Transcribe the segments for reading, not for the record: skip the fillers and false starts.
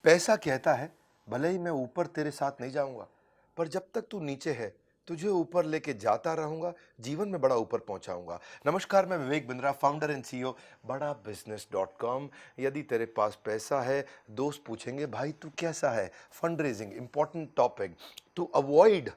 पैसा कहता है, भले ही मैं ऊपर तेरे साथ नहीं जाऊंगा, पर जब तक तू नीचे है तुझे ऊपर लेके जाता रहूंगा, जीवन में बड़ा ऊपर पहुंचाऊंगा। नमस्कार, मैं Vivek Bindra, founder and CEO बड़ा बिजनेस डॉट कॉम। यदि तेरे पास पैसा है, दोस्त पूछेंगे भाई तू कैसा है। Fund raising important topic. To avoid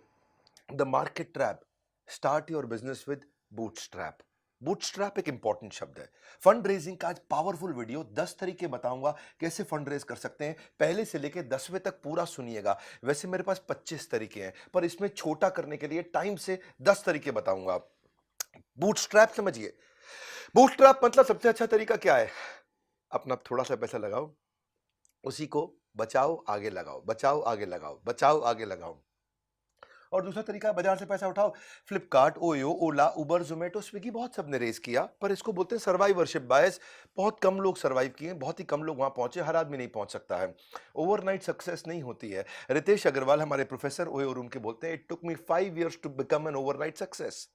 the market trap, start your business with bootstrap. Bootstrap एक इंपॉर्टेंट शब्द है। फंड रेजिंग का आज पावरफुल वीडियो, 10 तरीके बताऊंगा कैसे फंड रेज कर सकते हैं। पहले से लेकर 10वें तक पूरा सुनिएगा। वैसे मेरे पास 25 तरीके हैं, पर इसमें छोटा करने के लिए टाइम से 10 तरीके बताऊंगा। बूटस्ट्रैप समझिए। बूटस्ट्रैप मतलब सबसे अच्छा तरीका क्या है? अपना थोड़ा सा पैसा लगाओ, उसी को बचाओ आगे लगाओ, बचाओ आगे लगाओ, बचाओ आगे लगाओ। और दूसरा तरीका है बाजार से पैसा उठाओ। फ्लिपकार्ट, ओयो, ओला, उबर, जोमेटो, स्विगी, बहुत सबने रेस किया, पर इसको बोलते हैं सर्वाइवरशिप बायस। बहुत कम लोग सर्वाइव किए, बहुत ही कम लोग वहां पहुंचे। हर आदमी नहीं पहुंच सकता है। ओवरनाइट सक्सेस नहीं होती है। रितेश अग्रवाल हमारे प्रोफेसर ओयो रूम के बोलते हैं, it took me 5 years to become an overnight success.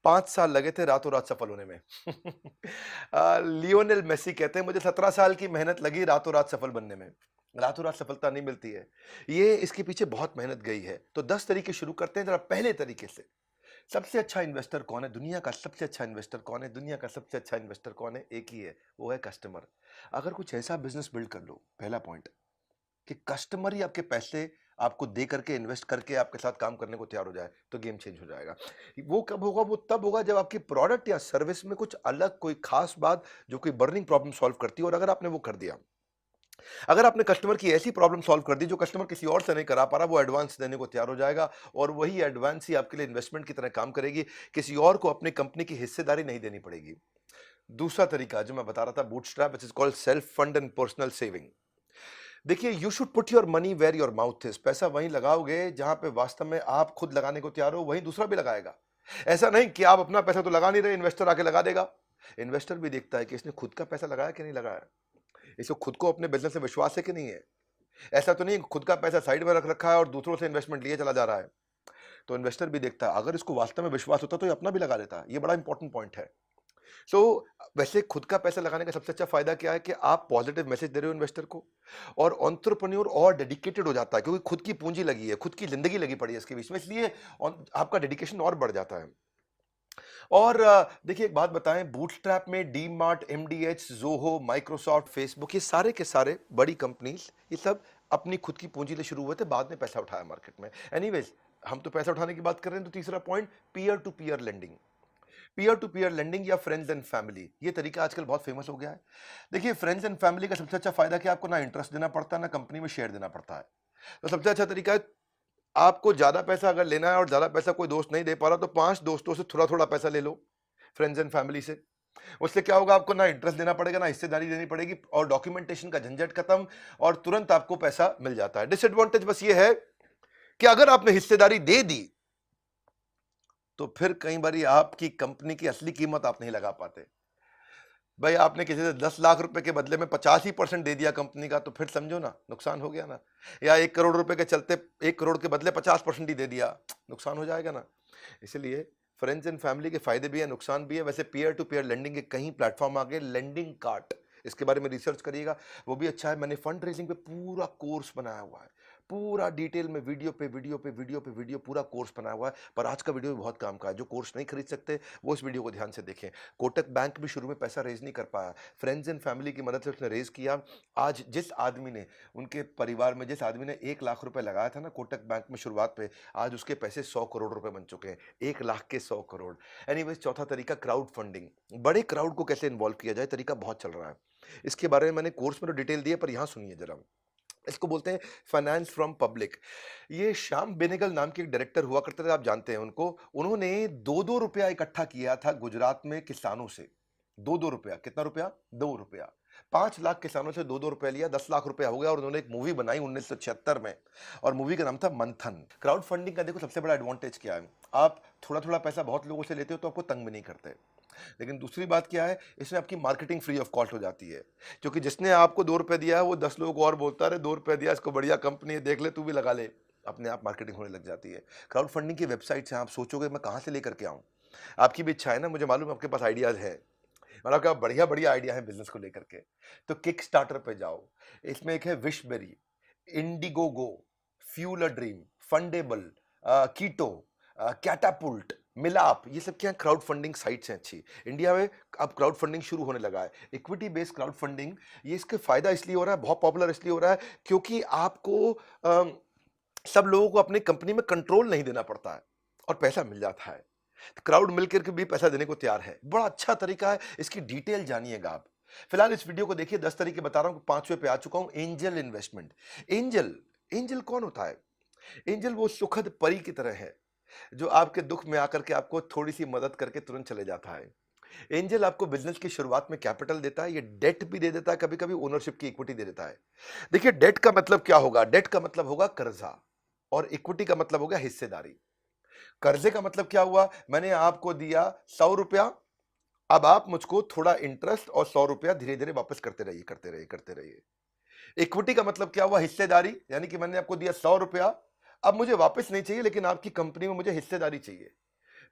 5 साल लगे थे रातों रात सफल होने में। लियोनेल मेसी कहते हैं, मुझे 17 साल की मेहनत लगी रातों रात सफल बनने में। रातों रात सफलता नहीं मिलती है, ये इसके पीछे बहुत मेहनत गई है। तो 10 तरीके शुरू करते हैं जरा पहले तरीके से। सबसे अच्छा इन्वेस्टर कौन है? दुनिया का सबसे अच्छा इन्वेस्टर कौन है? दुनिया का सबसे अच्छा इन्वेस्टर कौन है? एक ही है, वो है कस्टमर। अगर कुछ ऐसा बिजनेस बिल्ड कर लो, पहला पॉइंट, कि कस्टमर ही आपके पैसे आपको दे करके, इन्वेस्ट करके आपके साथ काम करने को तैयार हो जाए, तो गेम चेंज हो जाएगा। वो कब होगा? वो तब होगा जब आपकी प्रोडक्ट या सर्विस में कुछ अलग, कोई खास बात जो कोई बर्निंग प्रॉब्लम सॉल्व करती है। और अगर आपने वो कर दिया, अगर आपने कस्टमर की ऐसी प्रॉब्लम सॉल्व कर दी जो कस्टमर किसी और से नहीं करा पा रहा, वो एडवांस देने को तैयार हो जाएगा। और वही एडवांस ही आपके लिए इन्वेस्टमेंट की तरह काम करेगी। किसी और को अपनी कंपनी की हिस्सेदारी नहीं देनी पड़ेगी। दूसरा तरीका जो मैं बता रहा था, bootstrap, which is called self fund and personal saving. देखिए, you should put your money where your mouth is. पैसा वहीं लगाओगे जहां पे वास्तव में आप खुद लगाने को तैयार हो, वहीं दूसरा भी लगाएगा। ऐसा नहीं कि आप अपना पैसा तो लगा नहीं रहे, इन्वेस्टर आके लगा देगा। इन्वेस्टर भी देखता है कि इसने खुद का पैसा लगाया कि नहीं लगाया, इसको खुद को अपने बिजनेस से विश्वास है कि नहीं है। ऐसा तो नहीं खुद का पैसा साइड में रख रखा है और दूसरों से इन्वेस्टमेंट लिए चला जा रहा है। तो इन्वेस्टर भी देखता है, अगर इसको वास्तव में विश्वास होता तो ये अपना भी लगा लेता। ये बड़ा इंपॉर्टेंट पॉइंट है। सो वैसे खुद का पैसा लगाने का सबसे अच्छा फायदा क्या है कि आप पॉजिटिव मैसेज दे रहे हो इन्वेस्टर को, और एंटरप्रेन्योर और डेडिकेटेड हो जाता है, क्योंकि खुद की पूंजी लगी है, खुद की जिंदगी लगी पड़ी है इसके बीच में, इसलिए आपका डेडिकेशन और बढ़ जाता है। और देखिए एक बात बताएं, बूटस्ट्रैप में D mart, MDH, Zoho, Microsoft, Facebook, ये सारे के सारे बड़ी कंपनीज, ये सब अपनी खुद की पूंजी ले शुरू हुए थे, बाद में पैसा उठाया मार्केट में। एनीवेज, हम तो पैसा उठाने की बात कर रहे हैं, तो तीसरा point, peer to peer lending. Peer to peer lending या फ्रेंड्स एंड फैमिली, ये तरीका आजकल बहुत फेमस हो गया है। देखिए, फ्रेंड्स एंड फैमिली का सबसे अच्छा फायदा कि आपको ना इंटरेस्ट देना पड़ता है, ना कंपनी में शेयर देना पड़ता है। तो सबसे अच्छा तरीका है, आपको ज्यादा पैसा अगर लेना है और ज्यादा पैसा कोई दोस्त नहीं दे पा रहा, तो 5 दोस्तों से थोड़ा थोड़ा पैसा ले लो, फ्रेंड्स एंड फैमिली से। उससे क्या होगा? आपको ना इंटरेस्ट देना पड़ेगा, ना हिस्सेदारी देनी पड़ेगी, और डॉक्यूमेंटेशन का झंझट खत्म, और तुरंत आपको पैसा मिल जाता है। डिसएडवांटेज बस ये है कि अगर आपने हिस्सेदारी दे दी, तो फिर कई बार आपकी कंपनी की असली कीमत आप नहीं लगा पाते। भाई, आपने किसी से 10 लाख रुपए के बदले में 85% दे दिया कंपनी का, तो फिर समझो ना, नुकसान हो गया ना। या 1 करोड़ रुपए के चलते 1 करोड़ के बदले 50% ही दे दिया, नुकसान हो जाएगा ना। इसलिए फ्रेंड्स एंड फैमिली के फायदे भी है, नुकसान भी है। वैसे पीयर टू पीयर लेंडिंग के कई प्लेटफॉर्म आ गए, लेंडिंग कार्ट, इसके बारे में रिसर्च करिएगा, वो भी अच्छा है। मैंने फंड रेजिंग पे पूरा कोर्स बनाया हुआ है, पूरा डिटेल में, वीडियो पे वीडियो पे वीडियो पे वीडियो, पूरा कोर्स बनाया हुआ है। पर आज का वीडियो भी बहुत काम का है। जो कोर्स नहीं खरीद सकते, वो इस वीडियो को ध्यान से देखें। कोटक बैंक भी शुरू में पैसा रेज नहीं कर पाया, फ्रेंड्स एंड फैमिली की मदद से उसने रेज किया। आज जिस आदमी ने, उनके परिवार में जिस आदमी ने 1 लाख रुपए लगाया था ना कोटक बैंक में शुरुआत पे, आज उसके पैसे 100 करोड़ रुपए बन चुके हैं। 1 लाख के 100 करोड़। एनीवेज, चौथा तरीका, क्राउड फंडिंग। बड़े क्राउड को कैसे इन्वॉल्व किया जाए, तरीका बहुत चल रहा है। इसके बारे में मैंने कोर्स में तो डिटेल दी है, पर यहां सुनिए जरा। इसको बोलते हैं फाइनेंस फ्रॉम पब्लिक। ये श्याम बेनेगल नाम के एक डायरेक्टर हुआ करते थे, आप जानते हैं उनको। उन्होंने 2-2 रुपया इकट्ठा किया था गुजरात में किसानों से। 2-2 रुपया, कितना रुपया? 2 रुपया। 5 लाख किसानों से 2-2 रुपया लिया, 10 लाख रुपया हो गया। और उन्होंने एक मूवी बनाई 1976 में, और मूवी का नाम था मंथन। क्राउड फंडिंग का देखो सबसे बड़ा एडवांटेज क्या है, आप थोड़ा थोड़ा पैसा बहुत लोगों से लेते हो तो आपको तंग भी नहीं करते। लेकिन दूसरी बात क्या है, इसमें आपकी मार्केटिंग फ्री ऑफ कॉस्ट हो जाती है, क्योंकि जिसने आपको 2 रुपए दिया है वो 10 लोगों को और बोलता है, 2 रुपए दिया, इसको बढ़िया कंपनी है, देख ले, तू भी लगा ले। अपने आप मार्केटिंग होने लग जाती है। क्राउड फंडिंग की वेबसाइट से आप सोचोगे मैं कहां से लेकर के आऊं, आपकी भी इच्छा है ना, मुझे मालूम है आपके पास आइडियाज है। मतलब क्या बढ़िया बढ़िया आइडिया है बिजनेस को लेकर के। तो किक स्टार्टर पे जाओ, इसमें एक है Wishberry, Indiegogo, Fuel a Dream, Fundable, Ketto, Catapult, Milaap, ये सब क्या क्राउड फंडिंग साइट्स हैं अच्छी। इंडिया में अब क्राउड फंडिंग शुरू होने लगा है, इक्विटी बेस्ड क्राउड फंडिंग। ये इसके फायदा इसलिए हो रहा है, बहुत पॉपुलर इसलिए हो रहा है क्योंकि आपको सब लोगों को अपनी कंपनी में कंट्रोल नहीं देना पड़ता है और पैसा मिल जाता है। क्राउड मिलकर के भी पैसा देने को तैयार है, बड़ा अच्छा तरीका है, इसकी डिटेल जानिएगा आप। फिलहाल इस वीडियो को देखिए, 10 तरीके बता रहा हूं, 5वें पे आ चुका हूं, एंजल इन्वेस्टमेंट। एंजल, एंजल कौन होता है? एंजल वो सुखद परी की तरह है जो आपके दुख में आकर के आपको थोड़ी सी मदद करके तुरंत चले जाता है। एंजल आपको बिजनेस की शुरुआत में कैपिटल देता है, ये डेट भी दे देता है, कभी कभी ओनरशिप की इक्विटी दे देता है। देखिए डेट का मतलब क्या होगा, डेट का मतलब होगा कर्जा, और इक्विटी का मतलब होगा हिस्सेदारी। कर्जे का मतलब क्या हुआ, मैंने आपको दिया 100 रुपया, अब आप मुझको थोड़ा इंटरेस्ट और 100 रुपया धीरे धीरे वापस करते रहिए, करते रहिए, करते रहिए। इक्विटी का मतलब क्या हुआ, हिस्सेदारी, यानी कि मैंने आपको दिया 100 रुपया, अब मुझे वापस नहीं चाहिए, लेकिन आपकी कंपनी में मुझे हिस्सेदारी चाहिए।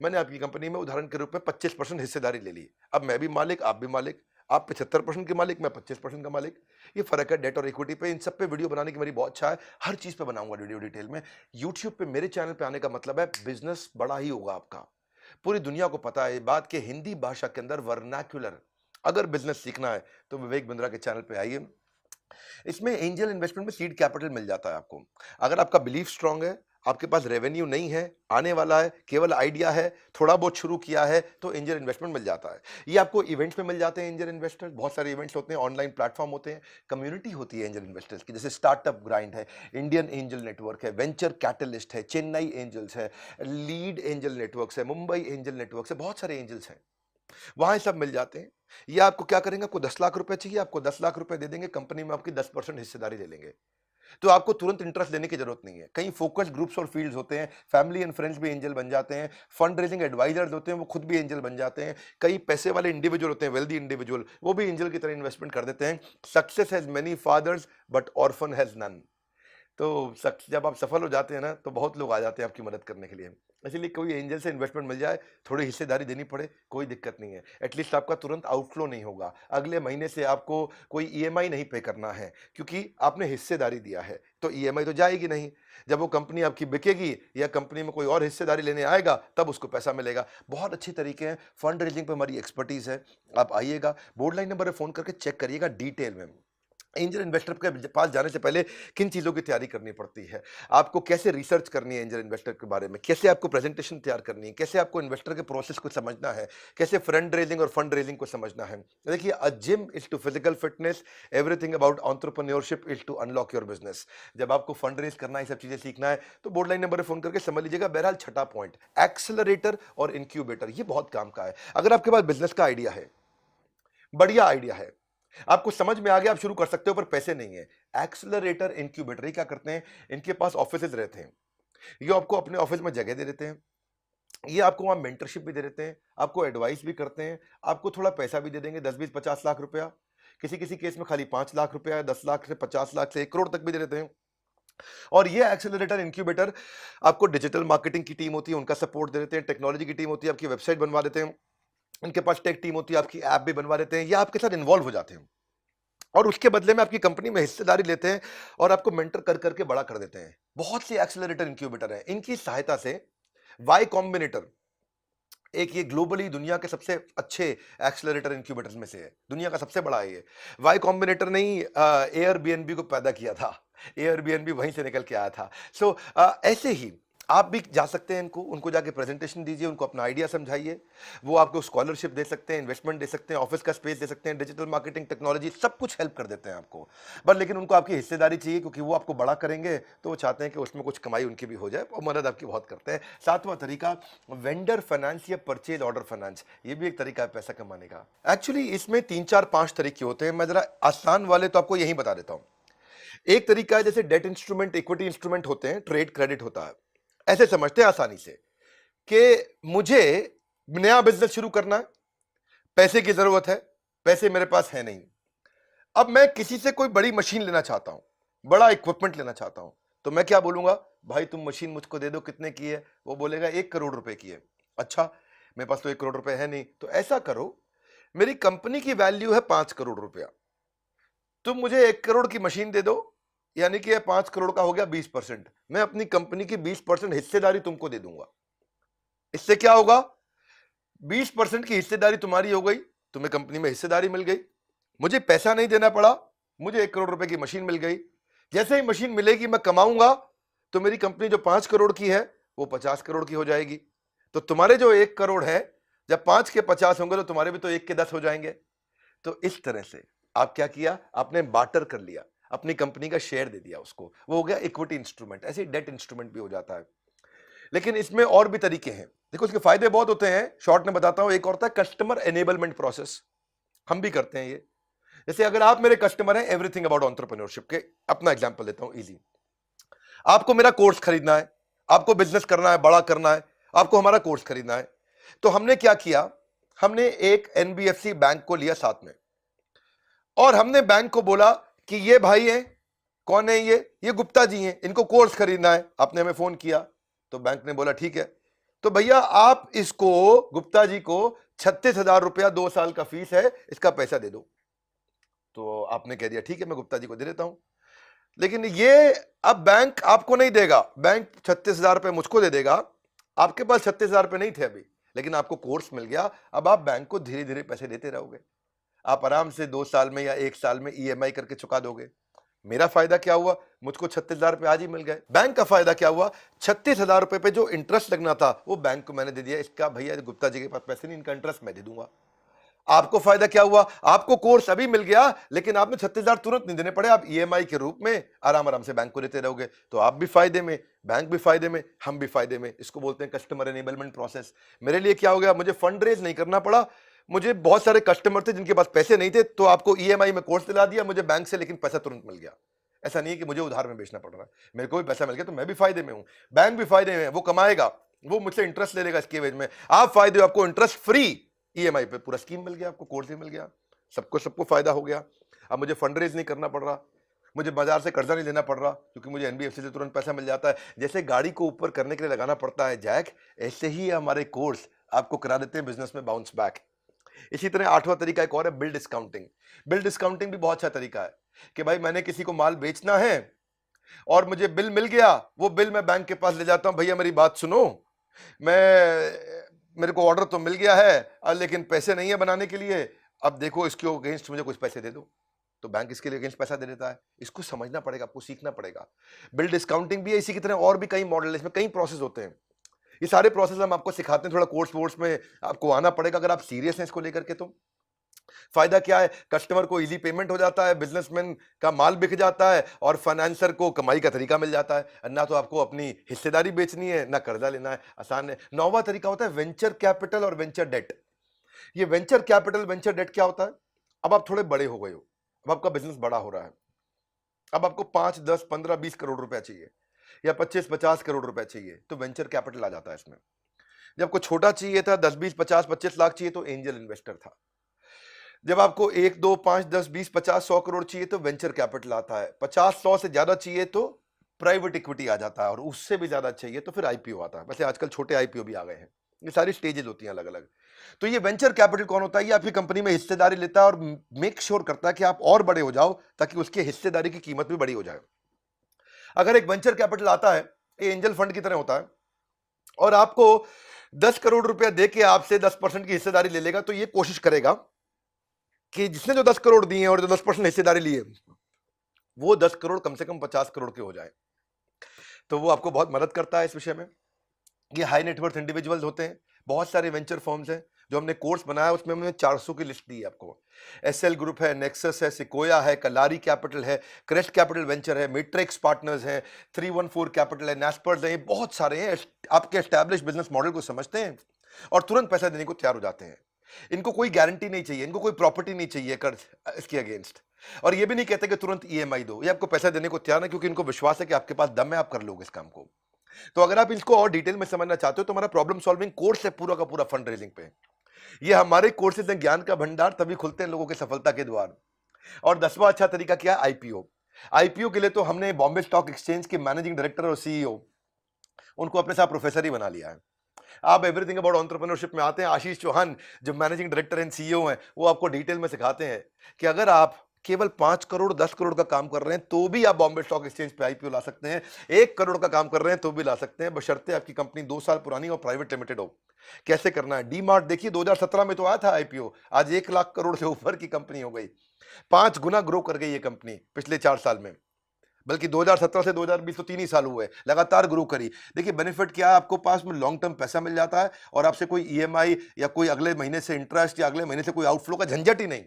मैंने आपकी कंपनी में उदाहरण के रूप में 25% हिस्सेदारी ले ली, अब मैं भी मालिक, आप भी मालिक, आप 75% के मालिक, मैं 25% का मालिक। ये फर्क है डेट और इक्विटी पे। इन सब पे वीडियो बनाने की मेरी बहुत इच्छा है, हर चीज पे बनाऊंगा वीडियो डिटेल में। यूट्यूब पे मेरे चैनल पे आने का मतलब है बिजनेस बड़ा ही होगा आपका। पूरी दुनिया को पता है ये बात कि हिंदी भाषा के अंदर वर्नाक्युलर अगर बिजनेस सीखना है तो विवेक बिंद्रा के चैनल पे आइए। इसमें एंजल इन्वेस्टमेंट में सीड कैपिटल मिल जाता है आपको। अगर आपका बिलीफ स्ट्रांग है, आपके पास रेवेन्यू नहीं है, आने वाला है, केवल आइडिया है, थोड़ा बहुत शुरू किया है, तो एंजल इन्वेस्टमेंट मिल जाता है। ये आपको इवेंट्स में मिल जाते हैं एंजल इन्वेस्टर्स, बहुत सारे इवेंट्स होते हैं, ऑनलाइन प्लेटफॉर्म होते हैं, कम्युनिटी होती है एंजल इन्वेस्टर्स की, जैसे स्टार्टअप ग्राइंड है, इंडियन एंजल नेटवर्क है, वेंचर कैटलिस्ट है, चेन्नई एंजल्स है, लीड एंजल नेटवर्क्स है, मुंबई एंजल नेटवर्क्स है, बहुत सारे एंजल्स हैं, वहां सब मिल जाते हैं। ये आपको क्या करेंगे, आपको 10 लाख रुपए चाहिए, आपको 10 लाख रुपए दे देंगे, कंपनी में आपकी 10% हिस्सेदारी ले लेंगे। तो आपको तुरंत इंटरेस्ट लेने की जरूरत नहीं है। कई फोकस ग्रुप्स और फील्ड्स होते हैं, फैमिली एंड फ्रेंड्स भी एंजल बन जाते हैं, फंड रेजिंग एडवाइजर्स होते हैं, वो खुद भी एंजल बन जाते हैं, कई पैसे वाले इंडिविजुअल होते हैं, वेल्दी इंडिविजुअल, वो भी एंजल की तरह इन्वेस्टमेंट कर देते हैं। Success has many fathers but orphan has none. तो जब आप सफल हो जाते हैं ना, तो बहुत लोग आ जाते हैं आपकी मदद करने के लिए। इसीलिए कोई एंजल से इन्वेस्टमेंट मिल जाए, थोड़ी हिस्सेदारी देनी पड़े, कोई दिक्कत नहीं है। एटलीस्ट आपका तुरंत आउटफ्लो नहीं होगा, अगले महीने से आपको कोई ईएमआई नहीं पे करना है, क्योंकि आपने हिस्सेदारी दिया है, तो ईएमआई तो जाएगी नहीं। जब वो कंपनी आपकी बिकेगी या कंपनी में कोई और हिस्सेदारी लेने आएगा, तब उसको पैसा मिलेगा। बहुत अच्छे तरीके हैं, फंड रेजिंग पे हमारी एक्सपर्टीज है। आप आइएगा, बोर्ड लाइन नंबर पर फोन करके चेक करिएगा डिटेल में। एंजल इन्वेस्टर के पास जाने से पहले किन चीज़ों की तैयारी करनी पड़ती है, आपको कैसे रिसर्च करनी है एंजल इन्वेस्टर के बारे में, कैसे आपको प्रेजेंटेशन तैयार करनी है, कैसे आपको इन्वेस्टर के प्रोसेस को समझना है, कैसे फ्रंड रेजिंग और फंड रेजिंग को समझना है। देखिए, a gym is to physical fitness, everything about entrepreneurship is to unlock your business. जब आपको फंड रेज करना है, ये सब चीजें सीखना है, तो बोर्ड लाइन नंबर पर फोन करके समझ लीजिएगा। बहरहाल छठा पॉइंट, एक्सेलरेटर और इंक्यूबेटर, ये बहुत काम का है। अगर आपके पास बिजनेस का आइडिया है, बढ़िया आइडिया है, आपको समझ में आ गया, आप शुरू कर सकते हो, पर पैसे नहीं है, एक्सेलरेटर इंक्यूबेटर ये क्या करते हैं, इनके पास ऑफिसेज रहते हैं, ये आपको अपने ऑफिस में जगह दे देते हैं, ये आपको वहां मेंटरशिप भी दे देते हैं, आपको एडवाइस भी करते हैं, आपको थोड़ा पैसा भी दे देंगे, 10, 20, 50 लाख रुपया, किसी किसी केस में खाली 5 लाख रुपया, 10 लाख से 50 लाख से 1 करोड़ तक भी दे देते हैं। और ये एक्सेलरेटर इंक्यूबेटर आपको डिजिटल मार्केटिंग की टीम होती है, उनका सपोर्ट दे देते हैं, टेक्नोलॉजी की टीम होती है, आपकी वेबसाइट बनवा देते हैं, इनके पास टेक टीम होती है, आपकी ऐप भी बनवा देते हैं, या आपके साथ इन्वॉल्व हो जाते हैं और उसके बदले में आपकी कंपनी में हिस्सेदारी लेते हैं और आपको मेंटर कर करके बड़ा कर देते हैं। बहुत सी एक्सेलरेटर इंक्यूबेटर हैं, इनकी सहायता से वाई कॉम्बिनेटर एक, ये ग्लोबली दुनिया के सबसे अच्छे एक्सेलरेटर इंक्यूबेटर्स में से है, दुनिया का सबसे बड़ा है ये। वाई कॉम्बिनेटर ने ही एयरबीएनबी को पैदा किया था, एयरबीएनबी वहीं से निकल के आया था। सो ऐसे ही आप भी जा सकते हैं, उनको जाके प्रेजेंटेशन दीजिए, उनको अपना आइडिया समझाइए, वो आपको स्कॉलरशिप दे सकते हैं, इन्वेस्टमेंट दे सकते हैं, ऑफिस का स्पेस दे सकते हैं, डिजिटल मार्केटिंग, टेक्नोलॉजी, सब कुछ हेल्प कर देते हैं आपको। बस लेकिन उनको आपकी हिस्सेदारी चाहिए, क्योंकि वो आपको बड़ा करेंगे, तो वो चाहते हैं कि उसमें कुछ कमाई उनकी भी हो जाए, और मदद आपकी बहुत करते हैं। सातवां तरीका, वेंडर फाइनेंस या परचेज ऑर्डर फाइनेंस, ये भी एक तरीका है पैसा कमाने का। एक्चुअली इसमें 3, 4, 5 तरीके होते हैं, मैं जरा आसान वाले तो आपको यही बता देता हूँ। एक तरीका है, जैसे डेट इंस्ट्रूमेंट, इक्विटी इंस्ट्रूमेंट होते हैं, ट्रेड क्रेडिट होता है, ऐसे समझते हैं आसानी से कि मुझे नया बिजनेस शुरू करना है, पैसे की जरूरत है, पैसे मेरे पास है नहीं, अब मैं किसी से कोई बड़ी मशीन लेना चाहता हूं, बड़ा इक्विपमेंट लेना चाहता हूं, तो मैं क्या बोलूंगा, भाई तुम मशीन मुझको दे दो, कितने की है, वो बोलेगा 1 करोड़ रुपए की है। अच्छा, मेरे पास तो 1 करोड़ रुपए है नहीं, तो ऐसा करो, मेरी कंपनी की वैल्यू है 5 करोड़ रुपया, तुम मुझे 1 करोड़ की मशीन दे दो, यानी कि 5 करोड़ का हो गया 20%, मैं अपनी कंपनी की 20% हिस्सेदारी तुमको दे दूंगा। इससे क्या होगा, 20% की हिस्सेदारी तुम्हारी हो गई, तुम्हें कंपनी में हिस्सेदारी मिल गई, मुझे पैसा नहीं देना पड़ा, मुझे 1 करोड़ रुपए की मशीन मिल गई। जैसे ही मशीन मिलेगी मैं कमाऊंगा, तो मेरी कंपनी जो 5 करोड़ की है वो 50 करोड़ की हो जाएगी। तो तुम्हारे जो 1 करोड़ है, जब 5 के 50 होंगे तो तुम्हारे भी तो 1 के 10 हो जाएंगे। तो इस तरह से आप क्या किया, आपने बार्टर कर लिया, अपनी कंपनी का शेयर दे दिया उसको, वो हो गया इक्विटी इंस्ट्रूमेंट। ऐसे डेट इंस्ट्रूमेंट भी हो जाता है। लेकिन इसमें और भी तरीके हैं, देखो इसके फायदे बहुत होते हैं, शॉर्ट में बताता हूं। एक और होता है कस्टमर एनेबलमेंट प्रोसेस, हम भी करते हैं ये। जैसे अगर आप मेरे कस्टमर हैं एवरीथिंग अबाउट एंटरप्रेन्योरशिप के, अपना एग्जांपल लेता हूं इजी। आपको मेरा कोर्स खरीदना है, आपको बिजनेस करना है, बड़ा करना है, आपको हमारा कोर्स खरीदना है। तो हमने क्या किया, हमने एक एनबीएफसी बैंक को लिया साथ में, और हमने बैंक को बोला कि ये भाई हैं, कौन है ये गुप्ता जी हैं, इनको कोर्स खरीदना है। आपने हमें फोन किया, तो बैंक ने बोला ठीक है, तो भैया आप इसको गुप्ता जी को 36,000 रुपया 2 साल का फीस है, इसका पैसा दे दो। तो आपने कह दिया ठीक है, मैं गुप्ता जी को दे देता हूं। लेकिन ये अब बैंक आपको नहीं देगा, बैंक 36,000 रुपये मुझको दे देगा। आपके पास 36,000 रुपये नहीं थे अभी, लेकिन आपको कोर्स मिल गया, अब आप बैंक को धीरे धीरे पैसे देते रहोगे, आप आराम से 2 साल में या 1 साल में ईएमआई करके चुका दोगे। मेरा फायदा क्या हुआ, मुझको 36,000 रुपये आज ही मिल गए। बैंक का फायदा क्या हुआ, 36,000 रुपये पे जो इंटरेस्ट लगना था वो बैंक को मैंने दे दिया। इसका भैया गुप्ता जी के पास पैसे नहीं, इनका इंटरेस्ट मैं दे दूंगा। आपको फायदा क्या हुआ, आपको कोर्स अभी मिल गया, लेकिन आपने 36,000 तुरंत नहीं देने पड़े, आप ईएमआई के रूप में आराम आराम से बैंक को देते रहोगे। तो आप भी फायदे में, बैंक भी फायदे में, हम भी फायदे में। इसको बोलते हैं कस्टमर एनेबलमेंट प्रोसेस। मेरे लिए क्या हो गया, मुझे फंड रेज नहीं करना पड़ा। मुझे बहुत सारे कस्टमर थे जिनके पास पैसे नहीं थे, तो आपको ईएमआई में कोर्स दिला दिया मुझे बैंक से, लेकिन पैसा तुरंत मिल गया। ऐसा नहीं है कि मुझे उधार में बेचना पड़ रहा है, मेरे को भी पैसा मिल गया, तो मैं भी फायदे में हूं, बैंक भी फायदे में है। वो कमाएगा, वो मुझसे इंटरेस्ट ले लेगा इसके एवज में, आप फायदे हो, आपको इंटरेस्ट फ्री ईएमआई पे पूरा स्कीम मिल गया, आपको कोर्स भी मिल गया, सबको फायदा हो गया। अब मुझे फंड रेज नहीं करना पड़ रहा, मुझे बाजार से कर्जा नहीं लेना पड़ रहा, क्योंकि मुझे एनबीएफसी से तुरंत पैसा मिल जाता है। जैसे गाड़ी को ऊपर करने के लिए लगाना पड़ता है जैक, ऐसे ही हमारे कोर्स आपको करा देते हैं बिजनेस में बाउंस बैक। इसी तरह 8वां तरीका एक और है, बिल डिस्काउंटिंग। बिल डिस्काउंटिंग भी बहुत अच्छा तरीका है कि भाई मैंने किसी को माल बेचना है और मुझे बिल मिल गया, वो बिल मैं बैंक के पास ले जाता हूं, भैया मेरी बात सुनो, मेरे को ऑर्डर तो मिल गया है लेकिन पैसे नहीं है बनाने के लिए, अब देखो इसके अगेंस्ट मुझे कुछ पैसे दे दो। तो बैंक इसके लिए अगेंस्ट पैसा दे देता है। इसको समझना पड़ेगा, आपको सीखना पड़ेगा। बिल डिस्काउंटिंग भी है, इसी की तरह और भी कई मॉडल है, इसमें कई प्रोसेस होते हैं। ये सारे प्रोसेस हम आपको सिखाते हैं, थोड़ा कोर्स वोर्स में आपको आना पड़ेगा अगर आप सीरियस हैं इसको लेकर के। तो फायदा क्या है, कस्टमर को इजी पेमेंट हो जाता है, बिजनेसमैन का माल बिक जाता है, और फाइनेंसर को कमाई का तरीका मिल जाता है। ना तो आपको अपनी हिस्सेदारी बेचनी है, ना कर्जा लेना है, आसान है। 9वां तरीका होता है वेंचर कैपिटल और वेंचर डेट। ये वेंचर कैपिटल वेंचर डेट क्या होता है, अब आप थोड़े बड़े हो गए हो, अब आपका बिजनेस बड़ा हो रहा है, अब आपको 5, 10, 15, 20 करोड़ रुपया चाहिए, या 25, 50 करोड़ रुपया चाहिए, तो वेंचर कैपिटल आ जाता है इसमें। जब आपको छोटा चाहिए था, 10, 20, 50, 25 लाख चाहिए, तो एंजल इन्वेस्टर था। जब आपको 1, 2, 5, 10, 20, 50, 100 करोड़ चाहिए तो वेंचर कैपिटल आता है। 50, 100 से ज्यादा चाहिए तो प्राइवेट इक्विटी आ जाता है, और उससे भी ज्यादा चाहिए तो फिर आईपीओ आता है। वैसे आजकल छोटे आईपीओ भी आ गए हैं। ये सारी स्टेजेस होती हैं अलग अलग। तो ये वेंचर कैपिटल कौन होता है, ये आपकी कंपनी में हिस्सेदारी लेता है और मेक श्योर करता है कि आप और बड़े हो जाओ, ताकि उसके हिस्सेदारी की कीमत भी बड़ी हो जाए। अगर एक वेंचर कैपिटल आता है, ये एंजल फंड की तरह होता है, और आपको 10 करोड़ रुपया देके आपसे 10% की हिस्सेदारी ले लेगा, तो ये कोशिश करेगा कि जिसने जो 10 करोड़ दिए और जो 10% हिस्सेदारी ली है, वो 10 करोड़ कम से कम 50 करोड़ के हो जाए। तो वो आपको बहुत मदद करता है इस विषय में। ये हाई नेटवर्थ इंडिविजुअल्स होते हैं, बहुत सारे वेंचर फर्म्स हैं। जो हमने कोर्स बनाया उसमें हमने 400 की लिस्ट दी है आपको। एसएल ग्रुप है, नेक्सस है, सिकोया है, कलारी कैपिटल है, क्रेस्ट कैपिटल वेंचर है, मैट्रिक्स पार्टनर्स है, 314 कैपिटल है, नेस्पर्स है, ये बहुत सारे हैं। आपके एस्टैब्लिश बिजनेस मॉडल को समझते हैं और तुरंत पैसा देने को तैयार हो जाते हैं। इनको कोई गारंटी नहीं चाहिए, इनको कोई प्रॉपर्टी नहीं चाहिए कर्ज इसके अगेंस्ट, और ये भी नहीं कहते कि तुरंत ईएमआई दो। ये आपको पैसा देने को तैयार है, क्योंकि इनको विश्वास है कि आपके पास दम है, आप कर लोगे इस काम को। तो अगर आप इसको और डिटेल में समझना चाहते हो तो हमारा प्रॉब्लम सॉल्विंग कोर्स है पूरा का पूरा फंड रेजिंग पे। ये हमारे कोर्सेज हैं ज्ञान का भंडार, तभी खुलते हैं लोगों के सफलता के द्वार। और 10वां अच्छा तरीका क्या है, आईपीओ। आईपीओ के लिए तो हमने बॉम्बे स्टॉक एक्सचेंज के मैनेजिंग डायरेक्टर और सीईओ, उनको अपने साथ प्रोफेसर ही बना लिया है। आप एवरीथिंग अबाउट एंटरप्रेन्योरशिप में आते हैं, आशीष चौहान जो मैनेजिंग डायरेक्टर एंड सीईओ हैं, वो आपको डिटेल में सिखाते हैं कि अगर आप केवल 5 करोड़ 10 करोड़ का काम कर रहे हैं तो भी आप बॉम्बे स्टॉक एक्सचेंज पे आईपीओ ला सकते हैं, 1 करोड़ का काम कर रहे हैं तो भी ला सकते हैं, बशर्ते आपकी कंपनी 2 साल पुरानी और प्राइवेट लिमिटेड हो। कैसे करना है? डी मार्ट देखिए 2017 में तो आया था आईपीओ, आज 1 लाख करोड़ से ऊपर की कंपनी हो गई, 5 गुना ग्रो कर गई ये कंपनी पिछले 4 साल में। बल्कि 2017 से 2020 तो 3 ही साल हुए, लगातार ग्रो करी। देखिए बेनिफिट क्या है, आपको पास में लॉन्ग टर्म पैसा मिल जाता है और आपसे कोई ईएमआई या कोई अगले महीने से इंटरेस्ट या अगले महीने से कोई आउटफ्लो का झंझट ही नहीं,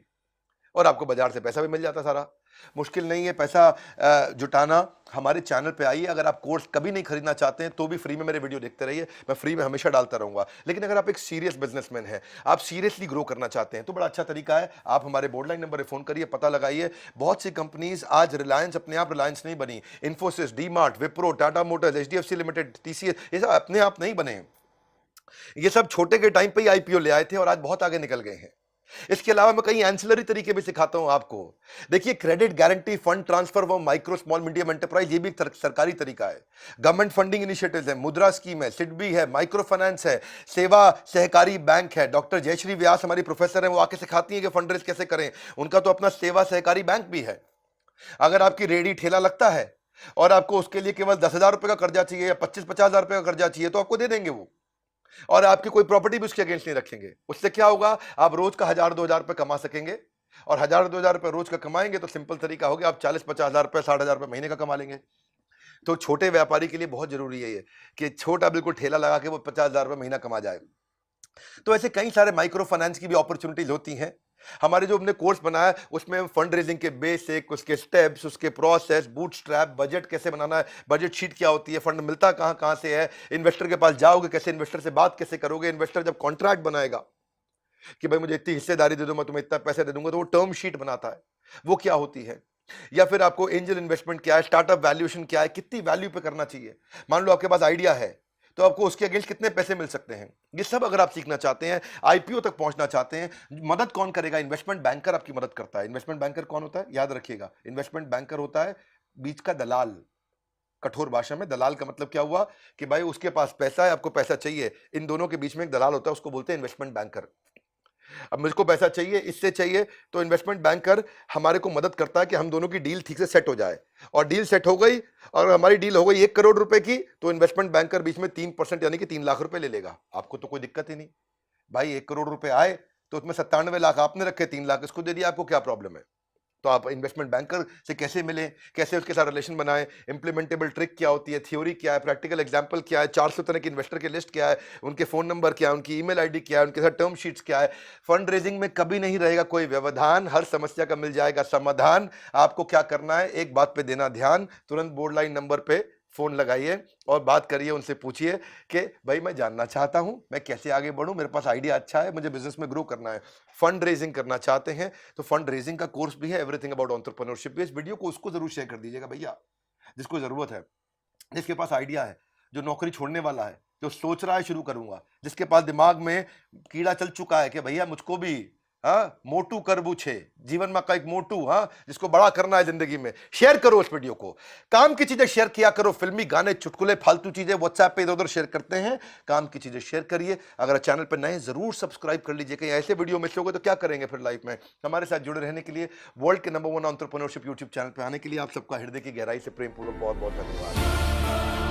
और आपको बाजार से पैसा भी मिल जाता सारा। मुश्किल नहीं है पैसा जुटाना। हमारे चैनल पे आइए, अगर आप कोर्स कभी नहीं खरीदना चाहते हैं तो भी फ्री में मेरे वीडियो देखते रहिए, मैं फ्री में हमेशा डालता रहूंगा। लेकिन अगर आप एक सीरियस बिजनेसमैन हैं, आप सीरियसली ग्रो करना चाहते हैं, तो बड़ा अच्छा तरीका है, आप हमारे बोर्ड लाइन नंबर पर फोन करिए, पता लगाइए। बहुत सी कंपनीज आज रिलायंस अपने आप रिलायंस नहीं बनी, Infosys, D mart, Wipro, Tata Motors, HDFC limited, TCS, ये सब अपने आप नहीं बने। ये सब छोटे के टाइम पे ही आईपीओ ले आए थे और आज बहुत आगे निकल गए हैं। इसके अलावा मैं कई एंसिलरी तरीके भी सिखाता हूं आपको। देखिए क्रेडिट गारंटी, फंड ट्रांसफर व माइक्रो स्मॉल मीडियम एंटरप्राइज, ये भी एक सरकारी तरीका है। गवर्नमेंट फंडिंग इनिशिएटिव्स है, मुद्रा स्कीम है, सिडबी है, माइक्रो फाइनेंस है, सेवा सहकारी बैंक है। डॉक्टर जयश्री व्यास हमारी प्रोफेसर हैं, वो आके सिखाती हैं कि फंड रेज कैसे करें। उनका तो अपना सेवा सहकारी बैंक भी है। अगर आपकी रेडी ठेला लगता है और आपको उसके लिए केवल 10,000 रुपए का कर्जा चाहिए या 25-50 हजार रुपए का कर्जा चाहिए तो आपको दे देंगे वो, और आपकी कोई प्रॉपर्टी भी उसके अगेंस्ट नहीं रखेंगे। उससे क्या होगा, आप रोज का 1,000-2,000 रुपए कमा सकेंगे, और 1,000-2,000 रुपए रोज का कमाएंगे तो सिंपल तरीका हो गया, आप 40-50 हजार रुपए, 60,000 रुपए महीने का कमा लेंगे। तो छोटे व्यापारी के लिए बहुत जरूरी है ये कि छोटा बिल्कुल ठेला लगा के वो 50,000 रुपए महीना कमा जाए। तो ऐसे कई सारे माइक्रो फाइनेंस की भी अपॉर्चुनिटीज होती हैं। हमारे जो हमने कोर्स बनाया है उसमें फंड रेजिंग के बेसिक, उसके स्टेप्स, उसके प्रोसेस, बूटस्ट्रैप, बजट कैसे बनाना है, बजट शीट क्या होती है, फंड मिलता कहाँ कहाँ से है, इन्वेस्टर के पास जाओगे कैसे, इन्वेस्टर से बात कैसे करोगे, इन्वेस्टर जब कॉन्ट्रैक्ट बनाएगा कि भाई मुझे इतनी हिस्सेदारी दे दो, मैं तुम्हें इतना पैसे दे दूंगा, तो वो टर्म शीट बनाता है, वो क्या होती है। या फिर आपको एंजल इन्वेस्टमेंट क्या है, स्टार्टअप वैल्यूएशन क्या है, कितनी वैल्यू पे करना चाहिए। मान लो आपके पास आइडिया है तो आपको उसके अगेंस्ट कितने पैसे मिल सकते हैं, ये सब अगर आप सीखना चाहते हैं, आईपीओ तक पहुंचना चाहते हैं, मदद कौन करेगा? इन्वेस्टमेंट बैंकर आपकी मदद करता है। इन्वेस्टमेंट बैंकर कौन होता है? याद रखिएगा, इन्वेस्टमेंट बैंकर होता है बीच का दलाल। कठोर भाषा में दलाल का मतलब क्या हुआ कि भाई उसके पास पैसा है, आपको पैसा चाहिए, इन दोनों के बीच में एक दलाल होता है, उसको बोलते हैं इन्वेस्टमेंट बैंकर। अब मुझको पैसा चाहिए, इससे चाहिए, तो इन्वेस्टमेंट बैंकर हमारे को मदद करता है कि हम दोनों की डील ठीक से सेट हो जाए। और डील सेट हो गई और हमारी डील हो गई 1 करोड़ रुपए की, तो इन्वेस्टमेंट बैंकर बीच में 3% यानी कि 3 लाख रुपए ले लेगा। आपको तो कोई दिक्कत ही नहीं भाई, 1 करोड़ रुपए आए तो उसमें 97 लाख आपने रखे, 3 लाख इसको दे दिया, आपको क्या प्रॉब्लम है। तो आप इन्वेस्टमेंट बैंकर से कैसे मिलें, कैसे उसके साथ रिलेशन बनाएं, इंप्लीमेंटेबल ट्रिक क्या होती है, थ्योरी क्या है, प्रैक्टिकल एग्जांपल क्या है, 400 तरह के इन्वेस्टर की लिस्ट क्या है, उनके फोन नंबर क्या है, उनकी ईमेल आईडी क्या है, उनके साथ टर्म शीट्स क्या है। फंड रेजिंग में कभी नहीं रहेगा कोई व्यवधान, हर समस्या का मिल जाएगा समाधान। आपको क्या करना है, एक बात पे देना ध्यान, तुरंत बोर्ड लाइन नंबर पे फोन लगाइए और बात करिए, उनसे पूछिए कि भाई मैं जानना चाहता हूं मैं कैसे आगे बढ़ूं, मेरे पास आइडिया अच्छा है, मुझे बिजनेस में ग्रो करना है, फंड रेजिंग करना चाहते हैं तो फंड रेजिंग का कोर्स भी है, एवरीथिंग अबाउट एंटरप्रेन्योरशिप। इस वीडियो को उसको जरूर शेयर कर दीजिएगा भैया जिसको जरूरत है, जिसके पास आइडिया है, जो नौकरी छोड़ने वाला है, जो सोच रहा है शुरू करूंगा, जिसके पास दिमाग में कीड़ा चल चुका है कि भैया मुझको भी मोटू करबू छे जीवन में का एक मोटू, जिसको बड़ा करना है जिंदगी में। शेयर करो इस वीडियो को, काम की चीजें शेयर किया करो, फिल्मी गाने, चुटकुले, फालतू चीजें व्हाट्सएप पे इधर उधर शेयर करते हैं, काम की चीजें शेयर करिए। अगर चैनल पर नए जरूर सब्सक्राइब कर लीजिए, कहीं ऐसे वीडियो मिस हो गए तो क्या करेंगे फिर लाइफ में। हमारे साथ जुड़े रहने के लिए, वर्ल्ड के नंबर 1 एंटरप्रेन्योरशिप यूट्यूब चैनल पर आने के लिए आप सबका हृदय की गहराई से प्रेम पूर्वक बहुत बहुत धन्यवाद।